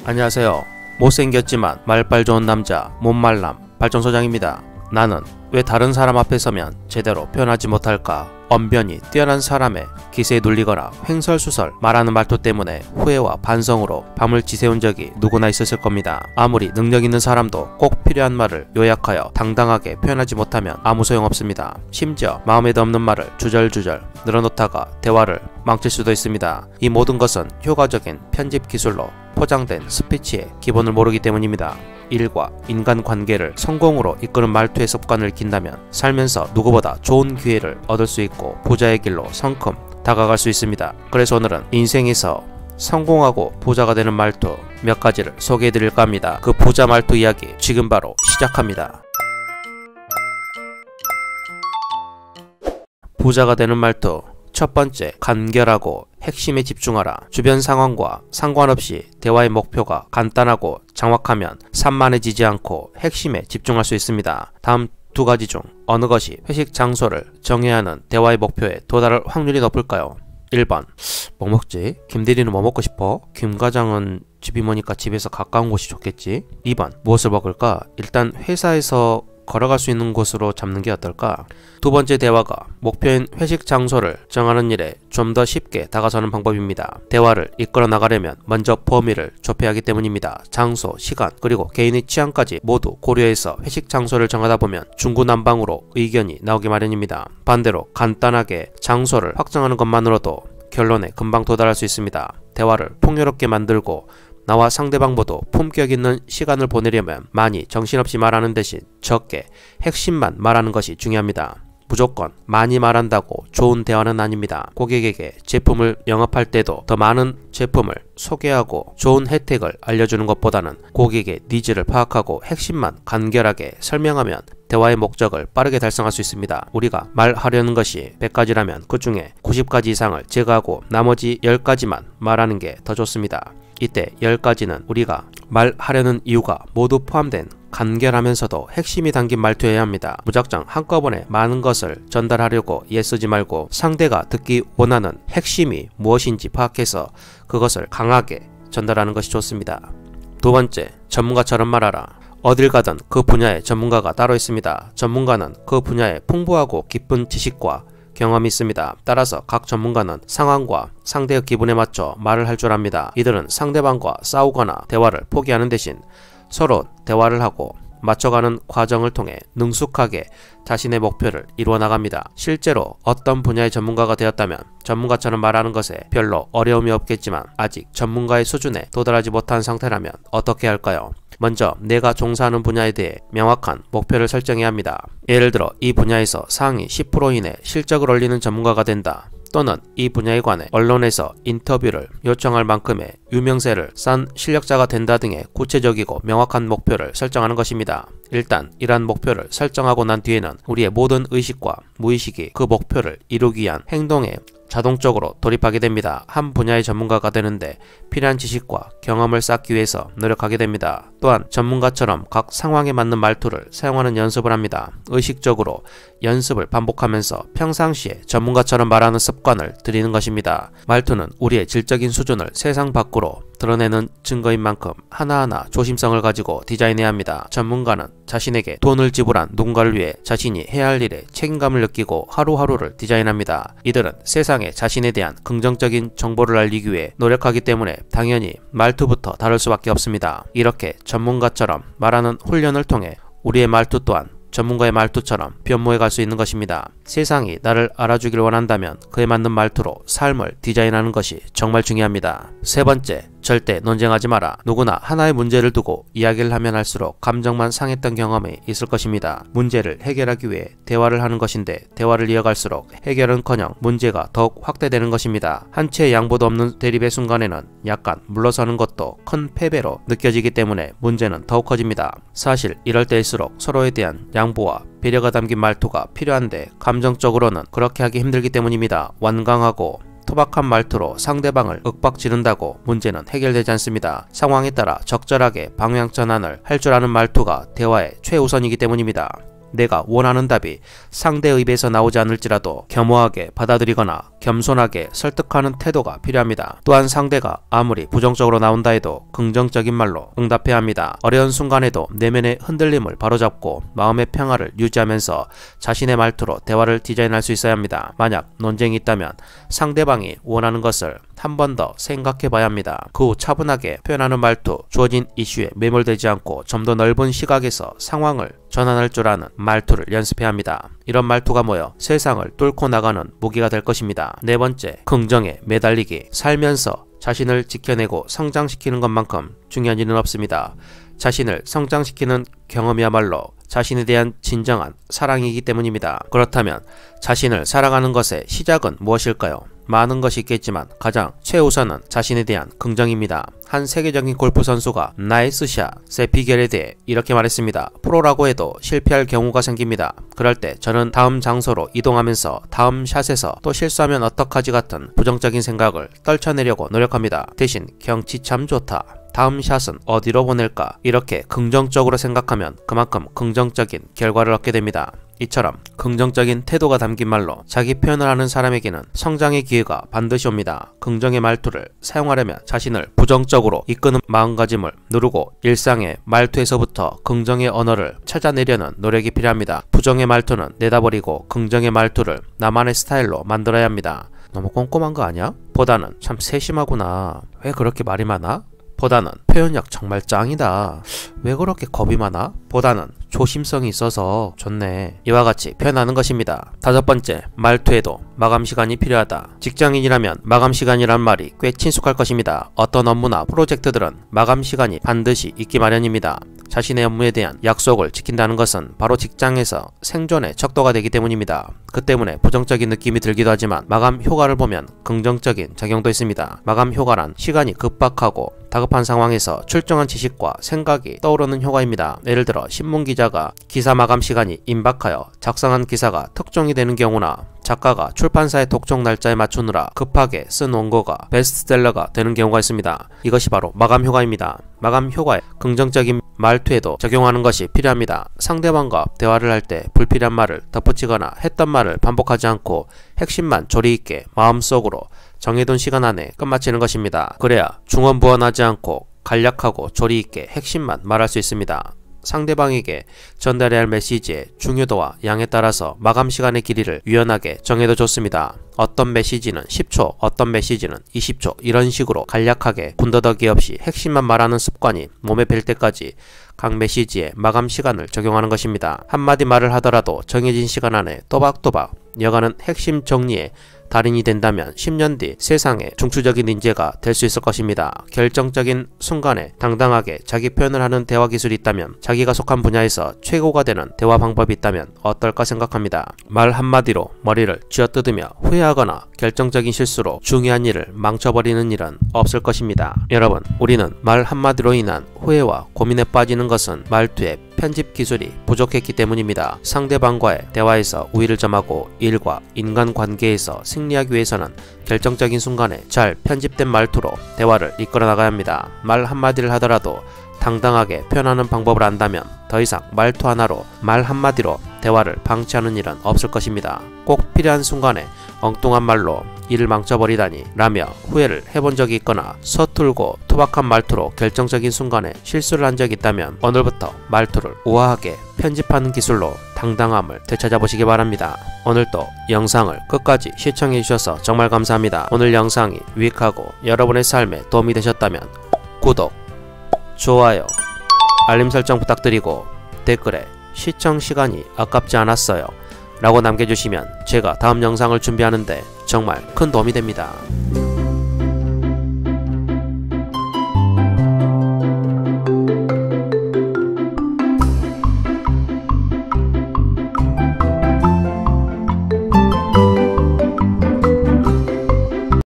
안녕하세요. 못생겼지만 말빨 좋은 남자 못말남 발전소장입니다. 나는 왜 다른 사람 앞에 서면 제대로 표현하지 못할까? 언변이 뛰어난 사람의 기세에 눌리거나 횡설수설 말하는 말투 때문에 후회와 반성으로 밤을 지새운 적이 누구나 있었을 겁니다. 아무리 능력 있는 사람도 꼭 필요한 말을 요약하여 당당하게 표현하지 못하면 아무 소용없습니다. 심지어 마음에도 없는 말을 주절주절 늘어놓다가 대화를 망칠 수도 있습니다. 이 모든 것은 효과적인 편집 기술로 포장된 스피치의 기본을 모르기 때문입니다. 일과 인간관계를 성공으로 이끄는 말투의 습관을 긴다면 살면서 누구보다 좋은 기회를 얻을 수 있고 부자의 길로 성큼 다가갈 수 있습니다. 그래서 오늘은 인생에서 성공하고 부자가 되는 말투 몇 가지를 소개해 드릴까 합니다. 그 부자 말투 이야기 지금 바로 시작합니다. 부자가 되는 말투. 첫 번째, 간결하고 핵심에 집중하라. 주변 상황과 상관없이 대화의 목표가 간단하고 정확하면 산만해지지 않고 핵심에 집중할 수 있습니다. 다음 두 가지 중 어느 것이 회식 장소를 정해야 하는 대화의 목표에 도달할 확률이 높을까요? 1번, 뭐 먹지? 김대리는 뭐 먹고 싶어? 김과장은 집이 머니까 집에서 가까운 곳이 좋겠지? 2번, 무엇을 먹을까? 일단 회사에서 걸어갈 수 있는 곳으로 잡는 게 어떨까? 두 번째 대화가 목표인 회식 장소를 정하는 일에 좀 더 쉽게 다가서는 방법입니다. 대화를 이끌어 나가려면 먼저 범위를 좁혀야 하기 때문입니다. 장소, 시간, 그리고 개인의 취향까지 모두 고려해서 회식 장소를 정하다 보면 중구난방으로 의견이 나오기 마련입니다. 반대로 간단하게 장소를 확정하는 것만으로도 결론에 금방 도달할 수 있습니다. 대화를 풍요롭게 만들고 나와 상대방 모두 품격 있는 시간을 보내려면 많이 정신없이 말하는 대신 적게 핵심만 말하는 것이 중요합니다. 무조건 많이 말한다고 좋은 대화는 아닙니다. 고객에게 제품을 영업할 때도 더 많은 제품을 소개하고 좋은 혜택을 알려주는 것보다는 고객의 니즈를 파악하고 핵심만 간결하게 설명하면 대화의 목적을 빠르게 달성할 수 있습니다. 우리가 말하려는 것이 100가지라면 그 중에 90가지 이상을 제거하고 나머지 10가지만 말하는 게 더 좋습니다. 이때 10가지는 우리가 말하려는 이유가 모두 포함된 간결하면서도 핵심이 담긴 말투여야 합니다. 무작정 한꺼번에 많은 것을 전달하려고 애쓰지 말고 상대가 듣기 원하는 핵심이 무엇인지 파악해서 그것을 강하게 전달하는 것이 좋습니다. 두 번째, 전문가처럼 말하라. 어딜 가든 그 분야의 전문가가 따로 있습니다. 전문가는 그 분야에 풍부하고 깊은 지식과 경험이 있습니다. 따라서 각 전문가는 상황과 상대의 기분에 맞춰 말을 할 줄 압니다. 이들은 상대방과 싸우거나 대화를 포기하는 대신 서로 대화를 하고 맞춰가는 과정을 통해 능숙하게 자신의 목표를 이루어 나갑니다. 실제로 어떤 분야의 전문가가 되었다면 전문가처럼 말하는 것에 별로 어려움이 없겠지만 아직 전문가의 수준에 도달하지 못한 상태라면 어떻게 할까요? 먼저 내가 종사하는 분야에 대해 명확한 목표를 설정해야 합니다. 예를 들어 이 분야에서 상위 10% 이내 실적을 올리는 전문가가 된다. 또는 이 분야에 관해 언론에서 인터뷰를 요청할 만큼의 유명세를 쌓은 실력자가 된다 등의 구체적이고 명확한 목표를 설정하는 것입니다. 일단 이러한 목표를 설정하고 난 뒤에는 우리의 모든 의식과 무의식이 그 목표를 이루기 위한 행동에 자동적으로 돌입하게 됩니다. 한 분야의 전문가가 되는데 필요한 지식과 경험을 쌓기 위해서 노력하게 됩니다. 또한 전문가처럼 각 상황에 맞는 말투를 사용하는 연습을 합니다. 의식적으로 연습을 반복하면서 평상시에 전문가처럼 말하는 습관을 들이는 것입니다. 말투는 우리의 질적인 수준을 세상 밖으로 드러내는 증거인 만큼 하나하나 조심성을 가지고 디자인해야 합니다. 전문가는 자신에게 돈을 지불한 누군가를 위해 자신이 해야 할 일에 책임감을 느끼고 하루하루를 디자인합니다. 이들은 세상에 자신에 대한 긍정적인 정보를 알리기 위해 노력하기 때문에 당연히 말투부터 다를 수밖에 없습니다. 이렇게 전문가처럼 말하는 훈련을 통해 우리의 말투 또한 전문가의 말투처럼 변모해 갈 수 있는 것입니다. 세상이 나를 알아주길 원한다면 그에 맞는 말투로 삶을 디자인하는 것이 정말 중요합니다. 세 번째, 절대 논쟁하지 마라. 누구나 하나의 문제를 두고 이야기를 하면 할수록 감정만 상했던 경험이 있을 것입니다. 문제를 해결하기 위해 대화를 하는 것인데 대화를 이어갈수록 해결은커녕 문제가 더욱 확대되는 것입니다. 한치의 양보도 없는 대립의 순간에는 약간 물러서는 것도 큰 패배로 느껴지기 때문에 문제는 더욱 커집니다. 사실 이럴 때일수록 서로에 대한 양보와 배려가 담긴 말투가 필요한데 감정적으로는 그렇게 하기 힘들기 때문입니다. 완강하고 투박한 말투로 상대방을 윽박지른다고 문제는 해결되지 않습니다. 상황에 따라 적절하게 방향 전환을 할 줄 아는 말투가 대화의 최우선이기 때문입니다. 내가 원하는 답이 상대의 입에서 나오지 않을지라도 겸허하게 받아들이거나 겸손하게 설득하는 태도가 필요합니다. 또한 상대가 아무리 부정적으로 나온다 해도 긍정적인 말로 응답해야 합니다. 어려운 순간에도 내면의 흔들림을 바로잡고 마음의 평화를 유지하면서 자신의 말투로 대화를 디자인할 수 있어야 합니다. 만약 논쟁이 있다면 상대방이 원하는 것을 한 번 더 생각해 봐야 합니다. 그 후 차분하게 표현하는 말투, 주어진 이슈에 매몰되지 않고 좀 더 넓은 시각에서 상황을 전환할 줄 아는 말투를 연습해야 합니다. 이런 말투가 모여 세상을 뚫고 나가는 무기가 될 것입니다. 네 번째, 긍정에 매달리기. 살면서 자신을 지켜내고 성장시키는 것만큼 중요한 일은 없습니다. 자신을 성장시키는 경험이야말로 자신에 대한 진정한 사랑이기 때문입니다. 그렇다면 자신을 사랑하는 것의 시작은 무엇일까요? 많은 것이 있겠지만 가장 최우선은 자신에 대한 긍정입니다. 한 세계적인 골프 선수가 나이스 샷의 비결에 대해 이렇게 말했습니다. 프로라고 해도 실패할 경우가 생깁니다. 그럴 때 저는 다음 장소로 이동하면서 다음 샷에서 또 실수하면 어떡하지 같은 부정적인 생각을 떨쳐내려고 노력합니다. 대신 경치 참 좋다, 다음 샷은 어디로 보낼까, 이렇게 긍정적으로 생각하면 그만큼 긍정적인 결과를 얻게 됩니다. 이처럼 긍정적인 태도가 담긴 말로 자기 표현을 하는 사람에게는 성장의 기회가 반드시 옵니다. 긍정의 말투를 사용하려면 자신을 부정적으로 이끄는 마음가짐을 누르고 일상의 말투에서부터 긍정의 언어를 찾아내려는 노력이 필요합니다. 부정의 말투는 내다버리고 긍정의 말투를 나만의 스타일로 만들어야 합니다. 너무 꼼꼼한 거 아니야? 보다는 참 세심하구나, 왜 그렇게 말이 많아? 보다는 표현력 정말 짱이다, 왜 그렇게 겁이 많아? 보다는 조심성이 있어서 좋네. 이와 같이 표현하는 것입니다. 다섯 번째, 말투에도 마감 시간이 필요하다. 직장인이라면 마감 시간이란 말이 꽤 친숙할 것입니다. 어떤 업무나 프로젝트들은 마감 시간이 반드시 있기 마련입니다. 자신의 업무에 대한 약속을 지킨다는 것은 바로 직장에서 생존의 척도가 되기 때문입니다. 그 때문에 부정적인 느낌이 들기도 하지만 마감 효과를 보면 긍정적인 작용도 있습니다. 마감 효과란 시간이 급박하고 다급한 상황에서 출중한 지식과 생각이 떠오르는 효과입니다. 예를 들어 신문기자가 기사 마감 시간이 임박하여 작성한 기사가 특종이 되는 경우나 작가가 출판사의 독촉 날짜에 맞추느라 급하게 쓴 원고가 베스트셀러가 되는 경우가 있습니다. 이것이 바로 마감 효과입니다. 마감 효과에 긍정적인 말투에도 적용하는 것이 필요합니다. 상대방과 대화를 할 때 불필요한 말을 덧붙이거나 했던 말을 반복하지 않고 핵심만 조리 있게 마음속으로 정해둔 시간 안에 끝마치는 것입니다. 그래야 중언부언하지 않고 간략하고 조리 있게 핵심만 말할 수 있습니다. 상대방에게 전달해야 할 메시지의 중요도와 양에 따라서 마감 시간의 길이를 유연하게 정해도 좋습니다. 어떤 메시지는 10초, 어떤 메시지는 20초, 이런 식으로 간략하게 군더더기 없이 핵심만 말하는 습관이 몸에 뵐 때까지 각 메시지에 마감 시간을 적용하는 것입니다. 한마디 말을 하더라도 정해진 시간 안에 또박또박 이어가는 핵심 정리에 달인이 된다면 10년 뒤 세상의 중추적인 인재가 될 수 있을 것입니다. 결정적인 순간에 당당하게 자기 표현을 하는 대화 기술이 있다면, 자기가 속한 분야에서 최고가 되는 대화 방법이 있다면 어떨까 생각합니다. 말 한마디로 머리를 쥐어뜯으며 후회하거나 결정적인 실수로 중요한 일을 망쳐버리는 일은 없을 것입니다. 여러분, 우리는 말 한마디로 인한 후회와 고민에 빠지는 것은 말투의 편집 기술이 부족했기 때문입니다. 상대방과의 대화에서 우위를 점하고 일과 인간관계에서 승리하기 위해서는 결정적인 순간에 잘 편집된 말투로 대화를 이끌어 나가야 합니다. 말 한마디를 하더라도 당당하게 표현하는 방법을 안다면 더 이상 말투 하나로, 말 한마디로 대화를 방치하는 일은 없을 것입니다. 꼭 필요한 순간에 엉뚱한 말로 일을 망쳐버리다니 라며 후회를 해본 적이 있거나 서툴고 투박한 말투로 결정적인 순간에 실수를 한 적이 있다면 오늘부터 말투를 우아하게 편집하는 기술로 당당함을 되찾아보시기 바랍니다. 오늘도 영상을 끝까지 시청해주셔서 정말 감사합니다. 오늘 영상이 유익하고 여러분의 삶에 도움이 되셨다면 구독, 좋아요, 알림 설정 부탁드리고 댓글에 시청시간이 아깝지 않았어요 라고 남겨주시면 제가 다음 영상을 준비하는데 정말 큰 도움이 됩니다.